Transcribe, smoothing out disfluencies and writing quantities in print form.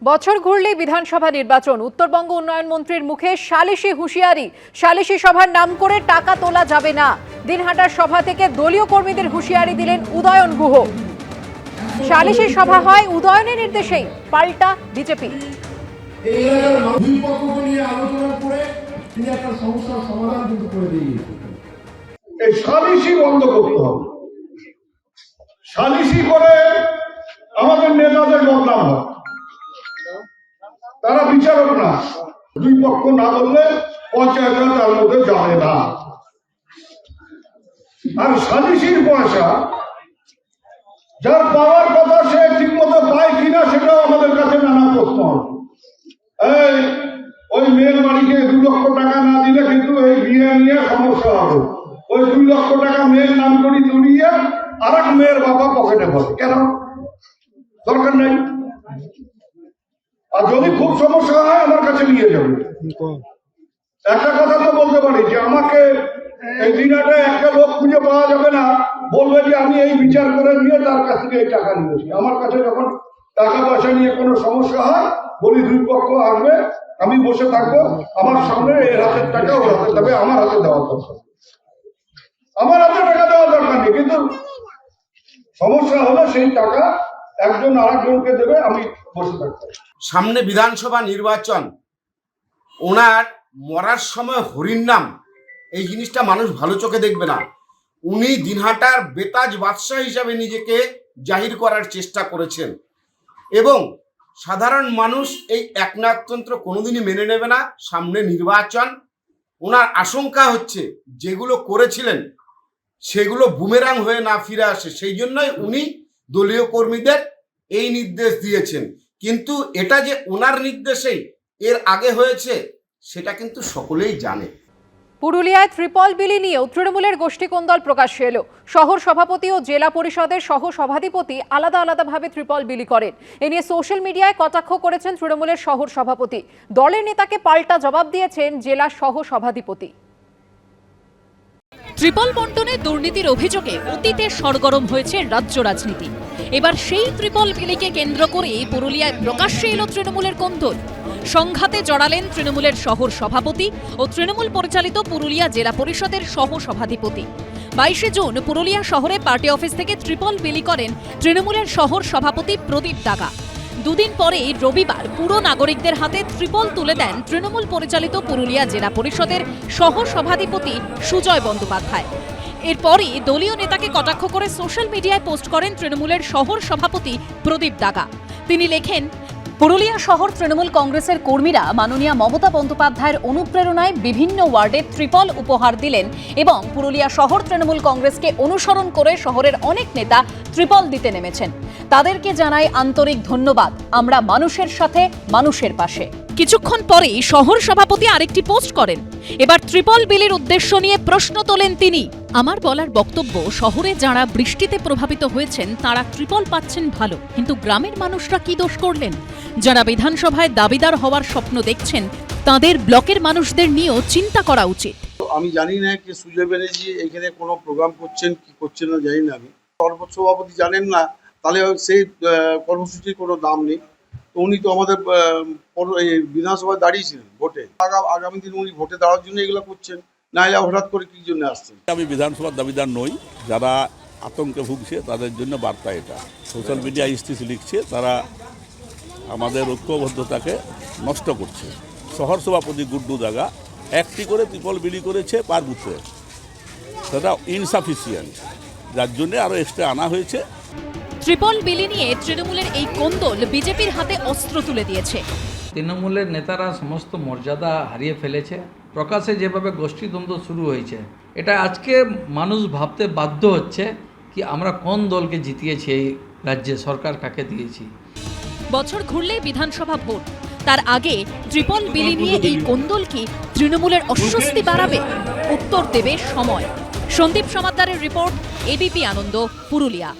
বছর ঘুরলেই বিধানসভা নির্বাচন, উত্তরবঙ্গ উন্নয়ন মন্ত্রীর মুখে সালিশি হুঁশিয়ারি। সালিশি সভার নাম করে টাকা তোলা যাবে না। দিনহাটার সভা থেকে দলীয় কর্মীদের হুঁশিয়ারি দিলেন উদয়ন গুহ। সালিশি সভা হয় উদয়নের নির্দেশেই, পাল্টা বিজেপি। এই এলাকার দুই পক্ষকে নিয়ে আলোচনা করে তিনি একটা সমস্যার সমাধান কিন্তু করে দিয়েছেন। এই সালিশি বন্ধ করতে হবে। সালিশি করে আমাদের নেতাদের বদনাম হয়, তারা বিচারক না। দুই পক্ষ না বললে পঞ্চায়েত তার মধ্যে যাবে না। আর সালিশির পয়সা যার পাওয়ার কথা সে ঠিক মতো পায় কিনা সেটাও আমাদের কাছে নানা প্রশ্ন। এই ওই মেয়ের বাড়িকে 2 লক্ষ টাকা না দিলে কিন্তু এই বিয়ে নিয়ে সমস্যা হবে। ওই 2 লক্ষ টাকা মেয়ের নাম করে তুলিয়ে আর এক মেয়ের বাবা পকেটে ভরে, কেন? দরকার নেই। আর যদি খুব সমস্যা হয় আমার কাছে নিয়ে যাবে। একটা কথা তো বলতে পারি যে আমাকে এই দিনাটা একটা লোক খুঁজে পাওয়া যাবে না, বলবে যে আমি এই বিচার করে নিয়ে তার কাছ থেকে এই টাকা নিয়েছি। আমার কাছে যখন টাকা পয়সা নিয়ে কোনো সমস্যা হয়, বলি দুই পক্ষ আসবে, আমি বসে থাকবো, আমার সামনে এর হাতের টাকা ওর হাতে দেবে, আমার হাতে দেওয়া দরকার। আমার হাতে টাকা দেওয়া দরকার নেই, কিন্তু সমস্যা হলে সেই টাকা একজন আরেকজনকে দেবে, আমি বসে থাকবো। সামনে বিধানসভা নির্বাচন, ওনার মরার সময় হরির নাম, এই জিনিসটা মানুষ ভালো চোখে দেখবে না। উনি দিনহাটার বেতাজ বাদশাহ হিসাবে নিজেকে জাহির করার চেষ্টা করেছেন এবং সাধারণ মানুষ এই একনায়কতন্ত্র কোনোদিনই মেনে নেবে না। সামনে নির্বাচন, ওনার আশঙ্কা হচ্ছে যেগুলো করেছিলেন সেগুলো বুমেরাং হয়ে না ফিরে আসে, সেই জন্যই উনি দলীয় কর্মীদের এই নির্দেশ দিয়েছেন। কিন্তু এটা যে ওনার নির্দেশেই এর আগে হয়েছে সেটা কিন্তু সকলেই জানে। পুরুলিয়ায় ত্রিপল বিলি নিয়েও তৃণমূলের গোষ্ঠীকোন্দল প্রকাশ্যে এলো। শহর সভাপতি ও জেলা পরিষদের সহ সভাধিপতি আলাদা আলাদাভাবে ত্রিপল বিলি করেন। এ নিয়ে সোশ্যাল মিডিয়ায় কটাক্ষ করেছেন তৃণমূলের শহর সভাপতি। দলের নেতাকে পাল্টা জবাব দিয়েছেন জেলা সহ সভাধিপতি। ত্রিপল বন্টনে দুর্নীতির অভিযোগে অতীতে সরগরম হয়েছে রাজ্য রাজনীতি। এবার সেই ত্রিপল বিলিকে কেন্দ্র করে পুরুলিয়ায় প্রকাশ্যে এলো তৃণমূলের কোন্দল। সংঘাতে জড়ালেন তৃণমূলের শহর সভাপতি ও তৃণমূল পরিচালিত পুরুলিয়া জেলা পরিষদের সহ সভাধিপতি। 22 জুন পুরুলিয়া শহরে পার্টি অফিস থেকে ত্রিপল বিলি করেন তৃণমূলের শহর সভাপতি প্রদীপ দাগা। দুদিন পরে রবিবার পুর নাগরিকদের হাতে ত্রিপল তুলে দেন তৃণমূল পরিচালিত পুরুলিয়া জেলা পরিষদের সহ সভাধিপতি সুজয় বন্দ্যোপাধ্যায়। এরপরই দলীয় নেতাকে কটাক্ষ করে সোশ্যাল মিডিয়ায় পোস্ট করেন তৃণমূলের শহর সভাপতি প্রদীপ দাগা। তিনি লেখেন, পুরুলিয়া শহর তৃণমূল কংগ্রেসের কর্মীরা মাননীয়া মমতা বন্দ্যোপাধ্যায়ের অনুপ্রেরণায় বিভিন্ন ওয়ার্ডে ত্রিপল উপহার দিলেন এবং পুরুলিয়া শহর তৃণমূল কংগ্রেসকে অনুসরণ করে শহরের অনেক নেতা ত্রিপল দিতে নেমেছেন। তাদেরকে জানাই আন্তরিক ধন্যবাদ। আমরা মানুষের সাথে, মানুষের পাশে। কিছুক্ষণ পরেই শহর সভাপতি আরেকটি পোস্ট করেন। এবার ত্রিপল বিলির উদ্দেশ্য নিয়ে প্রশ্ন তোলেন তিনি। আমার বলার বক্তব্য, শহরে যারা বৃষ্টিতে প্রভাবিত হয়েছেন তারা ত্রিপল পাচ্ছেন ভালো, কিন্তু গ্রামের মানুষরা কি দোষ করলেন? যারা বিধানসভায় দাবিদার হওয়ার স্বপ্ন দেখছেন তাদের ব্লকের মানুষদের নিয়েও চিন্তা করা উচিত। আমি জানি না কি সুজয় ব্যানার্জি এখানে কোনো প্রোগ্রাম করছেন কি করছেন না জানি না। আমি সভাপতি জানেন না, তাহলে সেই কর্মসূচির কোনো দাম নেই। তো উনি তো আমাদের বিধানসভায় দাঁড়িয়েছিলেন ভোটে, আগামী দিন উনি ভোটে দাঁড়ার জন্য এগুলো করছেন, না হলে হঠাৎ করে কি জন্য আসছেন? আমি বিধানসভার দাবিদার নই। যারা আতঙ্কে ভুগছে তাদের জন্য বার্তা এটা। সোশ্যাল মিডিয়া ইস্তিস লিখছে, তারা আমাদের ঐক্যবদ্ধতাকে নষ্ট করছে। শহর সভাপতি গুড্ডু দাগা একটি করে ত্রিপল বিলি করেছে পার বুথে, সেটা ইনসাফিসিয়েন্ট, যার জন্য আরও এক্সট্রা আনা হয়েছে। ত্রিপল বিলি নিয়ে তৃণমূলের এই কোন্দল বিজেপির হাতে অস্ত্র তুলে দিয়েছে। তৃণমূলের নেতারা সমস্ত মর্যাদা হারিয়ে ফেলেছে। প্রকাশ্যে যেভাবে গোষ্ঠীদ্বন্দ্ব শুরু হয়েছে, এটা আজকে মানুষ ভাবতে বাধ্য হচ্ছে কি আমরা কোন দলকে জিতিয়েছি, এই রাজ্যে সরকার কাকে দিয়েছি। বছর ঘুরলে বিধানসভা ভোট, তার আগে ত্রিপল বিলি নিয়ে এই কোন্দল কি তৃণমূলের অস্বস্তি বাড়াবে? উত্তর দেবে সময়। সন্দীপ সমাদ্দারের রিপোর্ট, এবিপি আনন্দ, পুরুলিয়া।